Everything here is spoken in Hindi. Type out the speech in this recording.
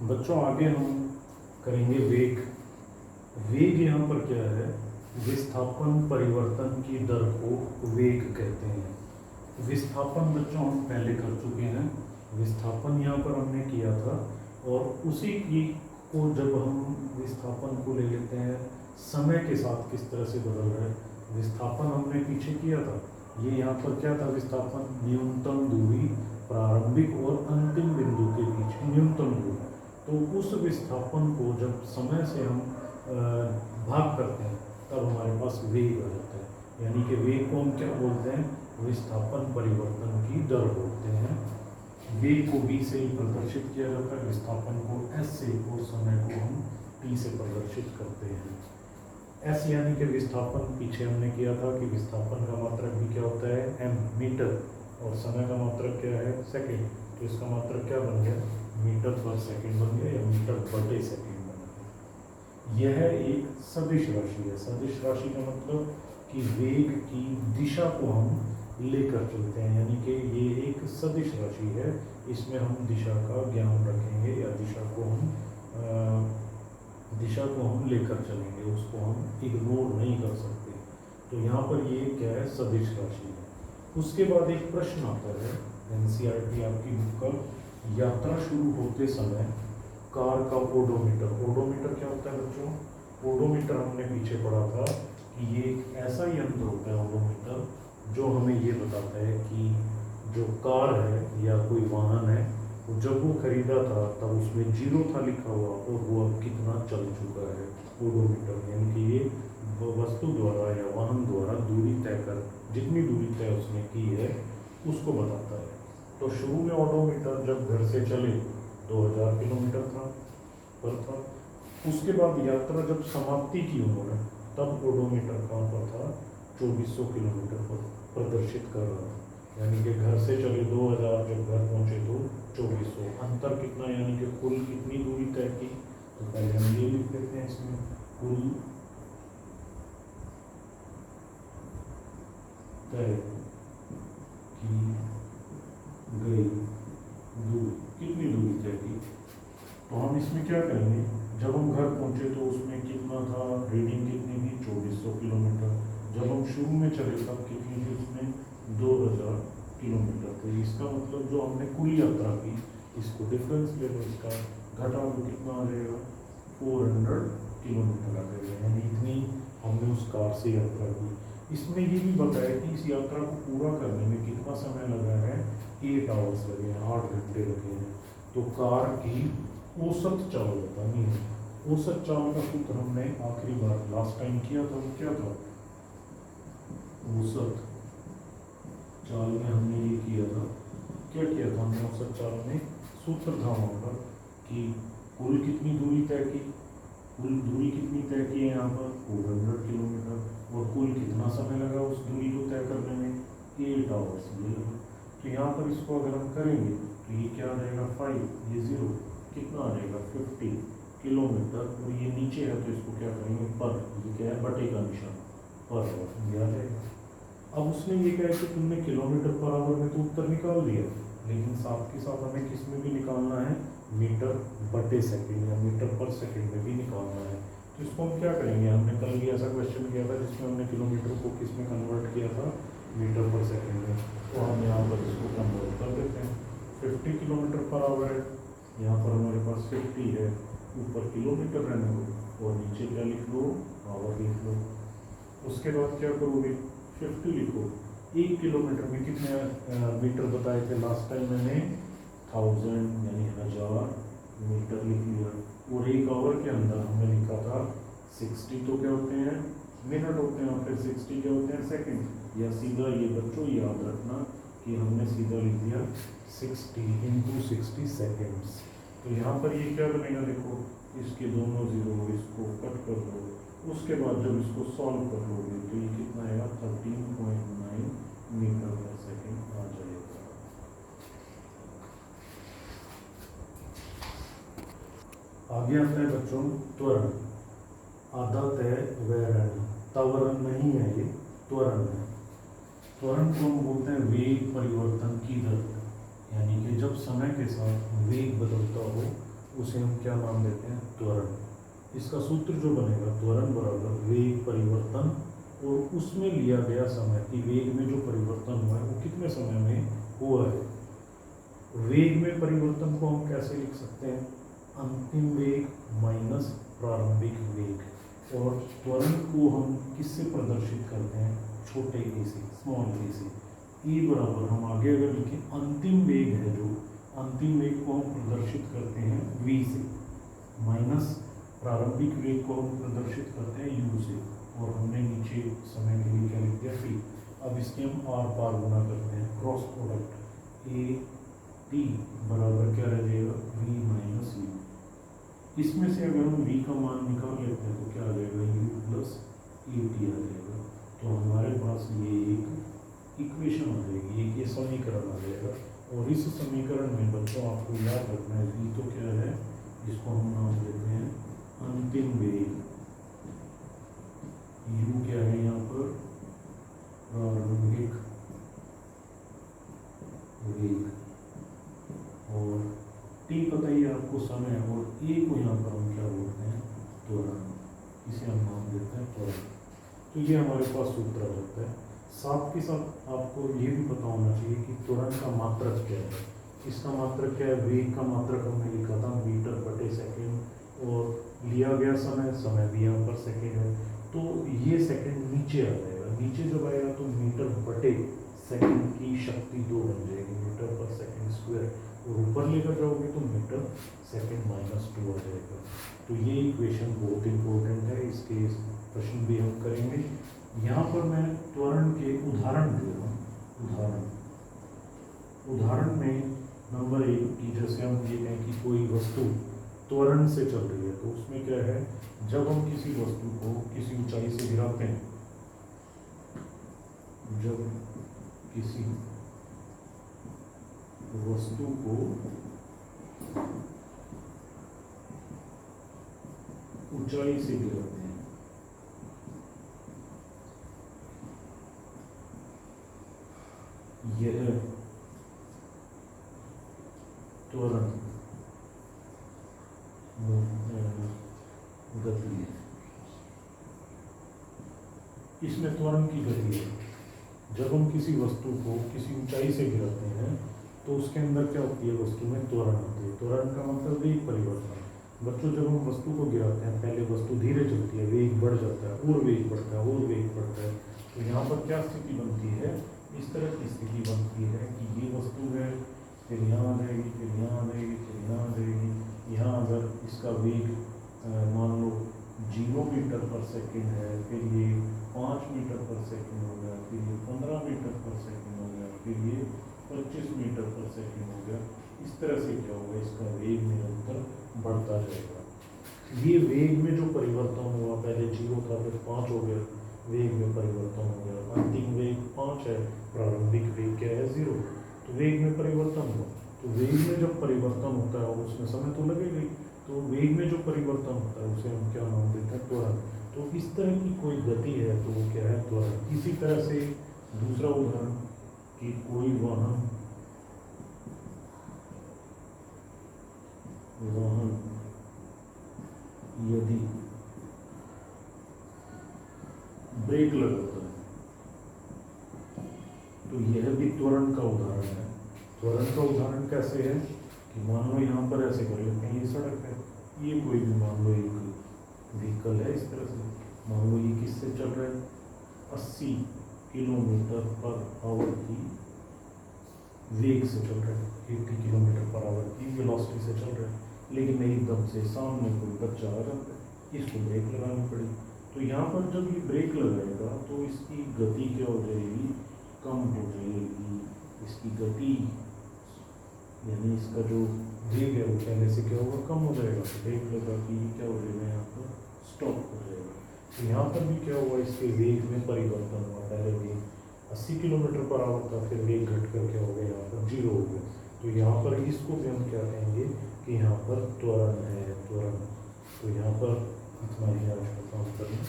बच्चों आगे हम करेंगे वेग। वेग यहाँ पर क्या है? विस्थापन परिवर्तन की दर को वेग कहते हैं। विस्थापन बच्चों हम पहले कर चुके हैं, विस्थापन यहाँ पर हमने किया था, और उसी की को जब हम विस्थापन को ले लेते हैं समय के साथ किस तरह से बदल रहा है। विस्थापन हमने पीछे किया था, ये यहाँ पर क्या था? विस्थापन न्यूनतम दूरी प्रारंभिक और अंतिम बिंदु के बीच न्यूनतम दूरी। तो उस विस्थापन को जब समय से हम भाग करते हैं तब हमारे पास वेग आ जाता है। यानी कि वेग को हम क्या बोलते हैं? विस्थापन परिवर्तन की दर बोलते हैं। वेग को v से ही प्रदर्शित किया जाता है, विस्थापन को s से, और समय को हम t से प्रदर्शित करते हैं। s यानी कि विस्थापन, पीछे हमने किया था कि विस्थापन का मात्रक भी क्या होता है? m मीटर, और समय का मात्रक क्या है? सेकंड। तो इसका मात्रक क्या बन गया? मीटर पर सेकंड बन गया, या मीटर बटे सेकंड बन गया। यह एक सदिश राशि है। सदिश राशि का मतलब कि वेग की दिशा को हम लेकर चलते हैं, यानी कि ये एक सदिश राशि है। इसमें हम दिशा का ज्ञान रखेंगे, या दिशा को हम लेकर चलेंगे, उसको हम इग्नोर नहीं कर सकते। तो यहाँ पर ये क्या है? सदिश राशि है। उसके बाद एक प्रश्न आता है एनसीईआरटी आपकी बुक का, यात्रा शुरू होते समय कार का ओडोमीटर। ओडोमीटर क्या होता है बच्चों? ओडोमीटर हमने पीछे पढ़ा था कि ये एक ऐसा यंत्र होता है ओडोमीटर, जो हमें ये बताता है कि जो कार है या कोई वाहन है, जब वो खरीदा था तब उसमें 0 था लिखा हुआ, और वो अब कितना चल चुका है। ओडोमीटर यानी कि ये वस्तु द्वारा या वाहन द्वारा दूरी तय कर, जितनी दूरी तय उसने की है उसको बताता है। तो शुरू में ओडोमीटर जब घर से चले 2000 किलोमीटर पर था। उसके बाद यात्रा जब समाप्ति की उन्होंने, तब ओडोमीटर कहाँ पर था? 2400 किलोमीटर पर प्रदर्शित कर रहा था। यानी कि घर से चले 2000, जब घर पहुंचे तो 2400। अंतर कितना? यानी कि कुल कितनी दूरी तय की? तो पहले हम ये लिख देते हैं इसमें, कुल तय की गई दूरी, कितनी दूरी तय की? तो हम इसमें क्या करेंगे? जब हम घर पहुंचे तो उसमें कितना था? रीडिंग कितनी थी? 2400 किलोमीटर। जब हम शुरू में चले तब कितनी थी उसमें? 2000 किलोमीटर। तो इसका मतलब जो हमने कुल यात्रा की, इसको डिफरेंस ले लो, इसका घटा तो कितना आ जाएगा? 400 किलोमीटर आ जाएगा। यानी इतनी हमने उस कार से यात्रा की। इसमें ये भी बताया कि इस यात्रा को पूरा करने में कितना समय लगा है? 8 आवर्स लगे हैं, 8 घंटे लगे हैं। तो कार की औसत चाल होता नहीं है। औसत चाल का सूत्र हमने आखिरी बार लास्ट टाइम किया था, वो क्या था? औसत चाल में हमने ये किया था, क्या किया था हमने औसत चाल में? सूत्र था वहाँ पर कि कुल कितनी दूरी तय की, कुल दूरी कितनी तय की है यहाँ पर? 400 किलोमीटर। और कुल कितना समय लगा उस दूरी को तय करने में? 8 आवर्स ये लगा। तो यहाँ पर इसको अगर हम करेंगे तो ये क्या आ जाएगा? 5, ये 0, कितना आ जाएगा? 50 किलोमीटर। और ये नीचे है तो इसको क्या करेंगे? पर, ये क्या है? बटे का निशान, पर आवर ये आ जाएगा। अब उसने ये कहा कि तुमने किलोमीटर पर आवर में तो उत्तर निकाल दिया, लेकिन साथ के साथ हमें किस में भी निकालना है? मीटर बटे सेकंड या मीटर पर सेकंड में भी निकालना है। तो इसको हम क्या करेंगे? हमने कल भी ऐसा क्वेश्चन किया था जिसमें हमने किलोमीटर को किस में कन्वर्ट किया था? मीटर पर सेकंड में। तो हम यहाँ पर इसको कन्वर्ट कर देते हैं। 50 किलोमीटर पर आवर है, यहाँ पर हमारे पास 50 है, ऊपर किलोमीटर रहने को, और नीचे क्या लिख लो? आवर लिख लो। उसके बाद क्या करोगे? 50 लिखो। 1 किलोमीटर में कितने मीटर बताए थे लास्ट टाइम? मैंने 1000 यानी 1000 मीटर लिख लिया। और 1 आवर के अंदर हमने लिखा था 60, तो क्या होते हैं? मिनट होते हैं, और फिर 60 क्या होते हैं? सेकंड। या सीधा ये बच्चों याद रखना कि हमने सीधा लिख दिया 60 × 60 सेकेंड्स। तो यहाँ पर ये क्या बनेगा? देखो, इसके दोनों 0 इसको कट कर दो। उसके बाद जब इसको सॉल्व कर लोगे तो ये कितना आएगा? 13.9 मीटर पर सेकंड आ जाएगा। आगे आता है बच्चों त्वरण। आधा तय वैरण, त्वरण नहीं है, ये त्वरण है। त्वरण को हम बोलते हैं वेग परिवर्तन की दर, यानी कि जब समय के साथ वेग बदलता हो उसे हम क्या नाम देते हैं, त्वरण। इसका सूत्र जो बनेगा, त्वरण बराबर वेग परिवर्तन और उसमें लिया गया समय कि वेग में जो परिवर्तन हुआ है वो कितने समय में हुआ है। वेग में परिवर्तन को हम कैसे लिख सकते हैं, अंतिम वेग माइनस प्रारंभिक वेग, और त्वरण को हम किससे प्रदर्शित करते हैं, छोटे ए से, स्मॉल ए से। ई बराबर हम आगे अगर लिखें, अंतिम वेग है जो, अंतिम वेग को हम प्रदर्शित करते हैं वी से, माइनस प्रारंभिक वेग को हम प्रदर्शित करते हैं यू से, और हमने नीचे समय के लिए क्या लिख दिया, टी। अब इसके हम आर पार गुना करते हैं, क्रॉस प्रोडक्ट, ए टी बराबर क्या रह जाएगा, वी माइनस यू। इसमें से अगर हम v का मान निकाल लेते हैं तो क्या आ जाएगा, u प्लस ए टी आ जाएगा। तो हमारे पास ये एक इक्वेशन आ जाएगी, एक ये समीकरण आ जाएगा। और इस समीकरण में बच्चों आपको याद रखना है, v तो क्या है, जिसको हम नाम देते हैं अंतिम वेग, u क्या है यहाँ पर, प्रारंभिक वेग, और टी पता ही है आपको समय, और ए को यहाँ पर हम क्या बोलते हैं, त्वरण, इसे हम नाम देते हैं त्वरण। तो ये हमारे पास सूत्र आ जाता है। साथ के साथ आपको ये भी पता होना चाहिए कि त्वरण का मात्रक क्या है। इसका मात्रक क्या है, वेग का मात्रक हमने लिखा था मीटर बटे सेकेंड, और लिया गया समय, समय भी यहाँ पर सेकेंड है, तो ये सेकेंड नीचे आ जाएगा। नीचे जब आएगा तो मीटर बटे सेकेंड की शक्ति 2 बन जाएगी, मीटर पर सेकेंड स्क्वायर, और ऊपर लेकर जाओगे तो मीटर सेकेंड माइनस 2 आ जाएगा। तो ये इक्वेशन बहुत इंपॉर्टेंट है, इसके प्रश्न भी हम करेंगे। यहाँ पर मैं त्वरण के उदाहरण दे रहा हूँ। उदाहरण में नंबर 1 की, जैसे हम ये कहें कि कोई वस्तु त्वरण से चल रही है, तो उसमें क्या है, जब हम किसी वस्तु को किसी ऊंचाई से गिराते हैं, जब किसी वस्तु को ऊंचाई से गिराते हैं, यह त्वरण गति है। इसमें त्वरण की गति है। जब हम किसी वस्तु को किसी ऊंचाई से गिराते हैं तो उसके अंदर क्या होती है, वस्तु में त्वरण होती है। त्वरण का मतलब वेग परिवर्तन। बच्चों, जब हम वस्तु को गिराते हैं, पहले वस्तु धीरे चलती है, वेग बढ़ जाता है, और वेग बढ़ता है, और वेग बढ़ता है। तो यहाँ पर क्या स्थिति बनती है, इस तरह की स्थिति बनती है कि ये वस्तु है, फिर यहाँ आ जाएगी, फिर यहाँ आ जाएगी, फिर यहाँ आ जाएगी। यहाँ अगर इसका वेग मान लो 0 मीटर पर सेकेंड है, फिर ये 5 मीटर पर सेकेंड हो गया, फिर ये 15 मीटर पर सेकेंड हो गया, फिर ये 25 मीटर पर सेकेंड हो गया। इस तरह से क्या होगा, इसका वेग निरंतर बढ़ता जाएगा। ये वेग में जो परिवर्तन हुआ, पहले 0 था, फिर 5 हो गया, वेग में परिवर्तन हो गया। अंतिम वेग 5 है, प्रारंभिक वेग क्या है, 0। तो वेग में परिवर्तन हुआ। तो वेग में जब परिवर्तन होता है, उसमें समय तो लगेगा ही, तो वेग में जो परिवर्तन होता है उसे हम क्या नाम देते हैं, त्वरण। तो इस तरह की कोई गति है तो वो क्या है, त्वरण। इसी तरह से दूसरा उदाहरण कि कोई वाहन यदि ब्रेक लगाता है तो यह भी त्वरण का उदाहरण है। त्वरण का उदाहरण कैसे है कि मान लो यहाँ पर ऐसे कर लेते हैं, ये सड़क है, ये कोई भी मान लो एक व्हीकल है, इस तरह से मान लो ये किससे चल रहा है, 80 किलोमीटर पर आवर की वेग से चल रहा है, 80 किलोमीटर पर आवर की वेलोसिटी से चल रहा है। लेकिन एकदम से सामने कोई बच्चा आ जाता है, इसको ब्रेक लगानी पड़ी। तो यहाँ पर जब ये ब्रेक लगाएगा तो इसकी गति क्या हो जाएगी, कम हो जाएगी। इसकी गति यानी इसका जो वेग है वो पहले से क्या होगा, कम हो जाएगा। ब्रेक लगा कि क्या हो जाएगा, यहाँ पर स्टॉप हो जाएगा। तो यहाँ पर भी क्या हुआ, इसके वेग में परिवर्तन हुआ। पहले वेग 80 किलोमीटर पर आवर था, फिर वेग घट कर क्या हो गया, यहाँ पर 0 हो गया। तो यहाँ पर इसको भी हम क्या कहेंगे कि यहाँ पर त्वरण है, त्वरण। तो यहाँ पर इतना ही आज का काम करना।